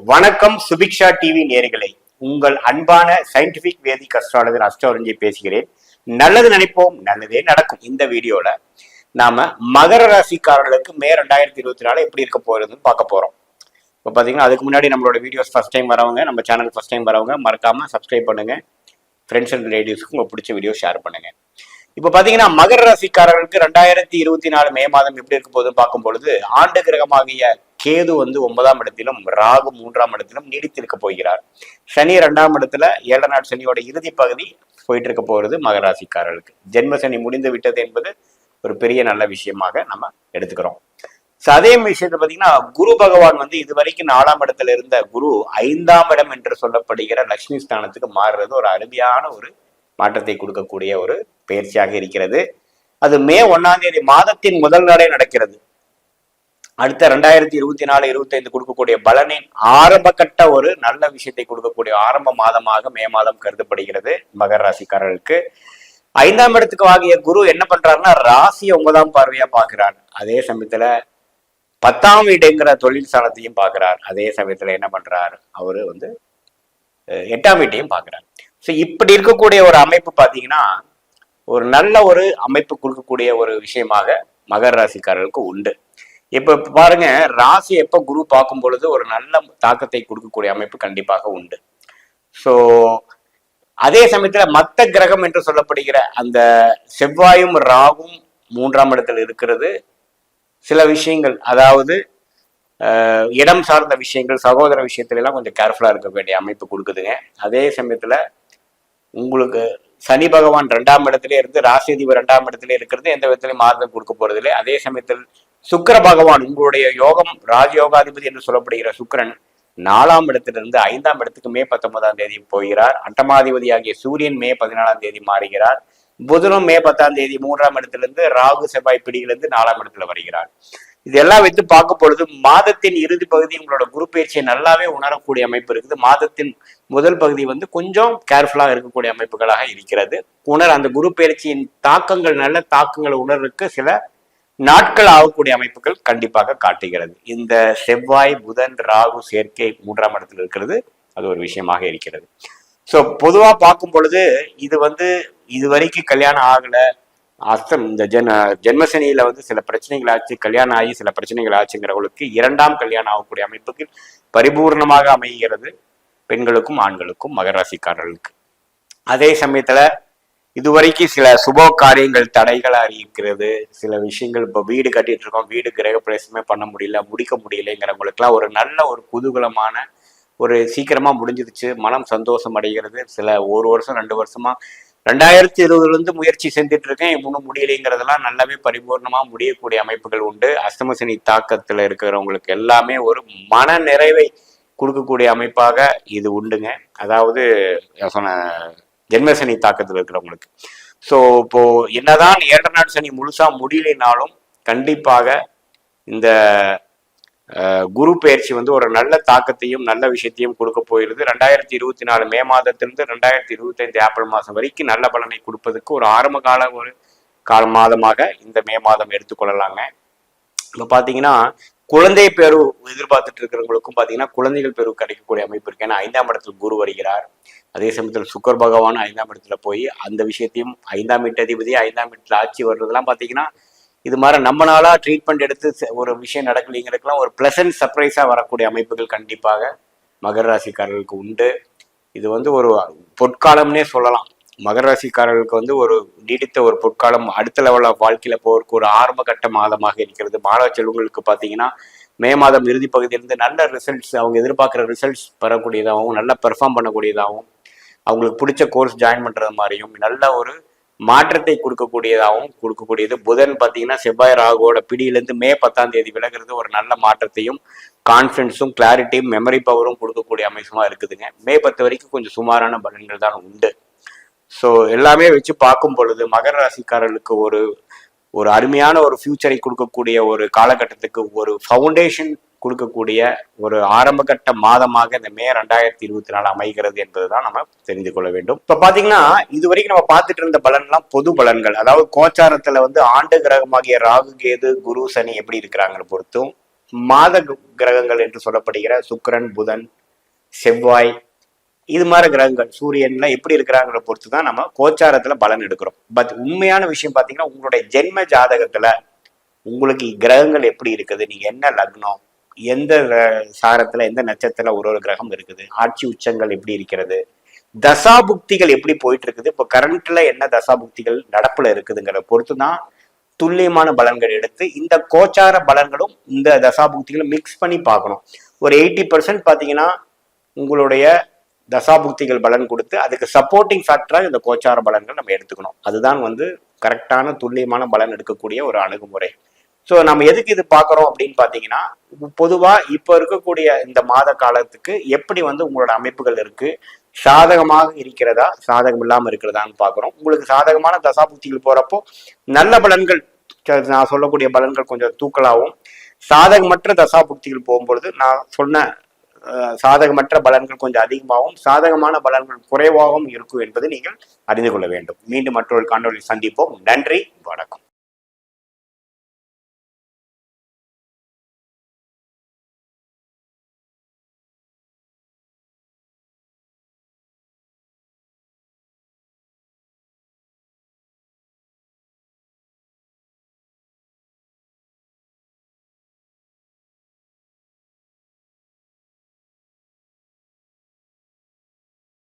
வணக்கம் சுபிக்ஷா டிவி நேயர்களே, உங்கள் அன்பான சயின்டிபிக் வேதிக் அஸ்ட்ராலஜர் அஸ்ட்ரோரஞ்சி பேசுகிறேன். நல்லது நினைப்போம், நல்லதே நடக்கும். இந்த வீடியோல நாம மகர ராசிக்காரர்களுக்கு மே 2024 எப்படி இருக்க போறதுன்னு பார்க்க போறோம். இப்போ பாத்தீங்கன்னா அதுக்கு முன்னாடி நம்மளோட வீடியோஸ் ஃபர்ஸ்ட் டைம் வரவங்க, நம்ம சேனல் ஃபர்ஸ்ட் டைம் வரவங்க மறக்காம சப்ஸ்கிரைப் பண்ணுங்க. ஃப்ரெண்ட்ஸ் அண்ட் ரிலேட்டிவ்ஸ்க்கு உங்க பிடிச்ச வீடியோ ஷேர் பண்ணுங்க. இப்ப பாத்தீங்கன்னா மகர ராசிக்காரர்களுக்கு 2024 மே மாதம் எப்படி இருக்க போகுதுன்னு பார்க்கும் பொழுது, ஆண்டு கிரகமாகிய கேது 9ஆம் இடத்திலும் ராகு 3ஆம் இடத்திலும் நீடித்திருக்க போகிறார். சனி 2ஆம் இடத்துல 7 நாள் சனியோட இறுதி பகுதி போயிட்டு இருக்க போறது மகர ராசிக்காரர்களுக்கு. ஜென்ம சனி முடிந்து விட்டது என்பது ஒரு பெரிய நல்ல விஷயமாக நம்ம எடுத்துக்கிறோம். அதே விஷயத்த பாத்தீங்கன்னா குரு பகவான் இதுவரைக்கும் 4ஆம் இடத்துல இருந்த குரு 5ஆம் இடம் என்று சொல்லப்படுகிற லட்சுமி ஸ்தானத்துக்கு மாறுறது ஒரு அருமையான ஒரு மாற்றத்தை கொடுக்கக்கூடிய ஒரு பயிற்சியாக இருக்கிறது. அது மே 1ஆம் தேதி மாதத்தின் முதல் நாளே நடக்கிறது. அடுத்த 2024-25 கொடுக்கக்கூடிய பலனின் ஆரம்ப கட்ட ஒரு நல்ல விஷயத்தை கொடுக்கக்கூடிய ஆரம்ப மாதமாக மே மாதம் கருதப்படுகிறது. மகர ராசிக்காரர்களுக்கு 5ஆம் இடத்துக்கு ஆகிய குரு என்ன பண்றாருன்னா ராசியை 9ஆம் பார்வையா பாக்குறார். அதே சமயத்துல 10ஆம் வீடுங்கிற தொழில் ஸ்தானத்தையும் பார்க்கிறார். அதே சமயத்துல என்ன பண்றார், அவரு 8ஆம் வீட்டையும் பார்க்கிறார். ஸோ இப்படி இருக்கக்கூடிய ஒரு அமைப்பு பார்த்தீங்கன்னா ஒரு நல்ல ஒரு அமைப்பு கொடுக்கக்கூடிய ஒரு விஷயமாக மகர ராசிக்காரர்களுக்கு உண்டு. இப்ப பாருங்க, ராசி எப்ப குரு பார்க்கும் பொழுது ஒரு நல்ல தாக்கத்தை கொடுக்கக்கூடிய அமைப்பு கண்டிப்பாக உண்டு. ஸோ அதே சமயத்துல மத்த கிரகம் என்று சொல்லப்படுகிற அந்த செவ்வாயும் ராகும் 3ஆம் இடத்துல இருக்கிறது சில விஷயங்கள், அதாவது இடம் சார்ந்த விஷயங்கள், சகோதர விஷயத்துல எல்லாம் கொஞ்சம் கேர்ஃபுல்லா இருக்க வேண்டிய அமைப்பு கொடுக்குதுங்க. அதே சமயத்துல உங்களுக்கு சனி பகவான் 2ஆம் இடத்துல இருந்து ராசிதிபர் 2ஆம் இடத்துல இருக்கிறது எந்த விதத்திலையும் மாறுதல் கொடுக்க போறது இல்லை. அதே சமயத்தில் சுக்கிர பகவான் உங்களுடைய யோகம் ராஜயோகாதிபதி என்று சொல்லப்படுகிற சுக்கிரன் 4ஆம் இடத்திலிருந்து 5ஆம் இடத்துக்கு மே 19ஆம் தேதி போகிறார். அட்டமாதிபதியாகிய சூரியன் மே 14ஆம் தேதி மாறுகிறார். புதனும் மே 10ஆம் தேதி 3ஆம் இடத்திலிருந்து ராகு செவ்வாய் பிடியிலிருந்து 4ஆம் இடத்துல வருகிறார். இதெல்லாம் வைத்து பார்க்கும் பொழுது மாதத்தின் இறுதி பகுதி உங்களோட குரு பயிற்சியை நல்லாவே உணரக்கூடிய அமைப்பு இருக்குது. மாதத்தின் முதல் பகுதி கொஞ்சம் கேர்ஃபுல்லா இருக்கக்கூடிய அமைப்புகளாக இருக்கிறது. அந்த குரு பயிற்சியின் தாக்கங்கள், நல்ல தாக்கங்களை உணர்வுக்கு சில நாட்கள் ஆகக்கூடிய அமைப்புகள் கண்டிப்பாக காட்டுகிறது. இந்த செவ்வாய் புதன் ராகு சேர்க்கை 3ஆம் இடத்துல இருக்கிறது, அது ஒரு விஷயமாக இருக்கிறது. ஸோ பொதுவா பார்க்கும் பொழுது இது வரைக்கும் கல்யாணம் ஆகல, இந்த ஜென்மசனியில சில பிரச்சனைகள் ஆச்சு, கல்யாணம் ஆகி சில பிரச்சனைகள் ஆச்சுங்கிறவங்களுக்கு 2ஆம் கல்யாணம் ஆகக்கூடிய அமைப்புக்கு பரிபூர்ணமாக அமைகிறது பெண்களுக்கும் ஆண்களுக்கும் மகர ராசிக்காரர்களுக்கு. அதே சமயத்துல இதுவரைக்கும் சில சுப காரியங்கள் தடைகளா இருக்கிறது. சில விஷயங்கள் இப்ப வீடு கட்டிட்டு இருக்கோம், வீடு கிரக பிரவேசமே பண்ண முடியல, முடிக்க முடியலைங்கிறவங்களுக்கு எல்லாம் ஒரு நல்ல ஒரு குதூகலமான ஒரு சீக்கிரமா முடிஞ்சிருச்சு, மனம் சந்தோஷம் அடைகிறது. சில 1 வருஷம் 2 வருஷமா 2020 முயற்சி செஞ்சுட்டு இருக்கேன், இன்னும் முடியலைங்கிறதெல்லாம் நல்லாவே பரிபூர்ணமா முடியக்கூடிய அமைப்புகள் உண்டு. அஷ்டமசனி தாக்கத்துல இருக்கிறவங்களுக்கு எல்லாமே ஒரு மன நிறைவை கொடுக்கக்கூடிய அமைப்பாக இது உண்டுங்க. அதாவது சொன்ன ஜென்மசனி தாக்கத்தில் இருக்கிறவங்களுக்கு. ஸோ இப்போ என்னதான் 7 நாள் சனி முழுசா முடியலைனாலும் கண்டிப்பாக இந்த குரு பயிற்சி ஒரு நல்ல தாக்கத்தையும் நல்ல விஷயத்தையும் கொடுக்க போயிருது. 2024 மே மாதத்திலிருந்து 2025 ஏப்ரல் மாதம் வரைக்கும் நல்ல பலனை கொடுப்பதற்கு ஒரு ஆரம்ப கால மாதமாக இந்த மே மாதம் எடுத்துக்கொள்ளலாங்க. இப்போ பார்த்தீங்கன்னா குழந்தை பேரு எதிர்பார்த்துட்டு இருக்கிறவங்களுக்கும் பார்த்தீங்கன்னா குழந்தைகள் பேரு கிடைக்கக்கூடிய அமைப்பு இருக்கு. ஏன்னா 5ஆம் இடத்துல குரு வருகிறார். அதே சமயத்தில் சுக்கர் பகவான் 5ஆம் இடத்துல போய் அந்த விஷயத்தையும் 5ஆம் வீட்டு அதிபதி 5ஆம் வீட்டுல ஆட்சி வர்றதெல்லாம் பார்த்தீங்கன்னா இது மாதிரி நம்மளால ட்ரீட்மெண்ட் எடுத்து ஒரு விஷயம் நடக்கலைங்கிறதுக்கெல்லாம் ஒரு பிளசன்ட் சர்ப்ரைஸா வரக்கூடிய அமைப்புகள் கண்டிப்பாக மகர ராசிக்காரர்களுக்கு உண்டு. இது ஒரு பொற்காலம்னே சொல்லலாம். மகர ராசிக்காரர்களுக்கு ஒரு நீடித்த ஒரு பொற்காலம், அடுத்த லெவல் ஆஃப் வாழ்க்கையில போறதுக்கு ஒரு ஆரம்ப கட்ட மாதமாக இருக்கிறது. மாணவ செல்வங்களுக்கு பார்த்தீங்கன்னா மே மாதம் இறுதி பகுதியிலிருந்து நல்ல ரிசல்ட்ஸ், அவங்க எதிர்பார்க்குற ரிசல்ட்ஸ் பெறக்கூடியதாகவும் நல்லா பெர்ஃபார்ம் பண்ணக்கூடியதாகவும் அவங்களுக்கு பிடிச்ச கோர்ஸ் ஜாயின் பண்றது மாதிரியும் நல்ல ஒரு மாற்றத்தை கொடுக்கக்கூடியது. புதன் பார்த்தீங்கன்னா செவ்வாய் ராகுவோட பிடியிலிருந்து மே 10ஆம் தேதி விலகிறது ஒரு நல்ல மாற்றத்தையும் கான்ஃபிடன்ஸும் கிளாரிட்டியும் மெமரி பவரும் கொடுக்கக்கூடிய அமைப்புமா இருக்குதுங்க. மே 10 வரைக்கும் கொஞ்சம் சுமாரான பலன்கள் தான் உண்டு. ஸோ எல்லாமே வச்சு பார்க்கும் பொழுது மகர ராசிக்காரர்களுக்கு ஒரு அருமையான ஒரு ஃபியூச்சரை கொடுக்கக்கூடிய ஒரு காலகட்டத்துக்கு ஒரு ஃபவுண்டேஷன் கொடுக்கக்கூடிய ஒரு ஆரம்ப கட்ட மாதமாக இந்த மே 2024 அமைகிறது என்பதுதான் நம்ம தெரிந்து கொள்ள வேண்டும். இப்ப பாத்தீங்கன்னா இதுவரைக்கும் நம்ம பார்த்துட்டு இருந்த பலன்லாம் பொது பலன்கள், அதாவது கோச்சாரத்துல ஆண்டு கிரகமாகிய ராகு கேது குரு சனி எப்படி இருக்கிறாங்கன்னு பொறுத்தும் மாத கிரகங்கள் என்று சொல்லப்படுகிற சுக்கிரன், புதன், செவ்வாய், இது மாதிரி கிரகங்கள், சூரியன்ல எப்படி இருக்கிறாங்கிற பொறுத்து தான் நம்ம கோச்சாரத்துல பலன் எடுக்கிறோம். பட் உண்மையான விஷயம் பாத்தீங்கன்னா, உங்களுடைய ஜென்ம ஜாதகத்துல உங்களுக்கு கிரகங்கள் எப்படி இருக்குது, நீங்க என்ன லக்னம், எந்த சாரத்துல எந்த நட்சத்திரத்துல ஒரு கிரகம் இருக்குது, ஆட்சி உச்சங்கள் எப்படி இருக்கிறது, தசாபுக்திகள் எப்படி போயிட்டு இருக்குது, இப்போ கரண்ட்ல என்ன தசாபுக்திகள் நடப்புல இருக்குதுங்கிற பொறுத்து தான் துல்லியமான பலன்கள் எடுத்து இந்த கோச்சார பலன்களும் இந்த தசாபுக்திகளும் மிக்ஸ் பண்ணி பார்க்கணும். ஒரு 80% பாத்தீங்கன்னா உங்களுடைய தசாபுக்திகள் பலன் கொடுத்து அதுக்கு சப்போர்ட்டிங் ஃபேக்டராக இந்த கோச்சார பலன்கள் நம்ம எடுத்துக்கணும். அதுதான் கரெக்டான துல்லியமான பலன் எடுக்கக்கூடிய ஒரு அணுகுமுறை. ஸோ நம்ம எதுக்கு இது பார்க்குறோம் அப்படின்னு பார்த்தீங்கன்னா, பொதுவாக இப்போ இருக்கக்கூடிய இந்த மாத காலத்துக்கு எப்படி உங்களோட அமைப்புகள் இருக்கு, சாதகமாக இருக்கிறதா சாதகம் இல்லாமல் இருக்கிறதான்னு பார்க்குறோம். உங்களுக்கு சாதகமான தசாபுக்திகள் போறப்போ நல்ல பலன்கள், நான் சொல்லக்கூடிய பலன்கள் கொஞ்சம் தூக்கலாகவும், சாதகமற்ற தசாபுக்திகள் போகும்பொழுது நான் சொன்ன சாதகமற்ற பலன்கள் கொஞ்சம் அதிகமாகவும் சாதகமான பலன்கள் குறைவாகவும் இருக்கும் என்பதை நீங்கள் அறிந்து கொள்ள வேண்டும். மீண்டும் மற்றொரு காணொலியில் சந்திப்போம். நன்றி, வணக்கம்.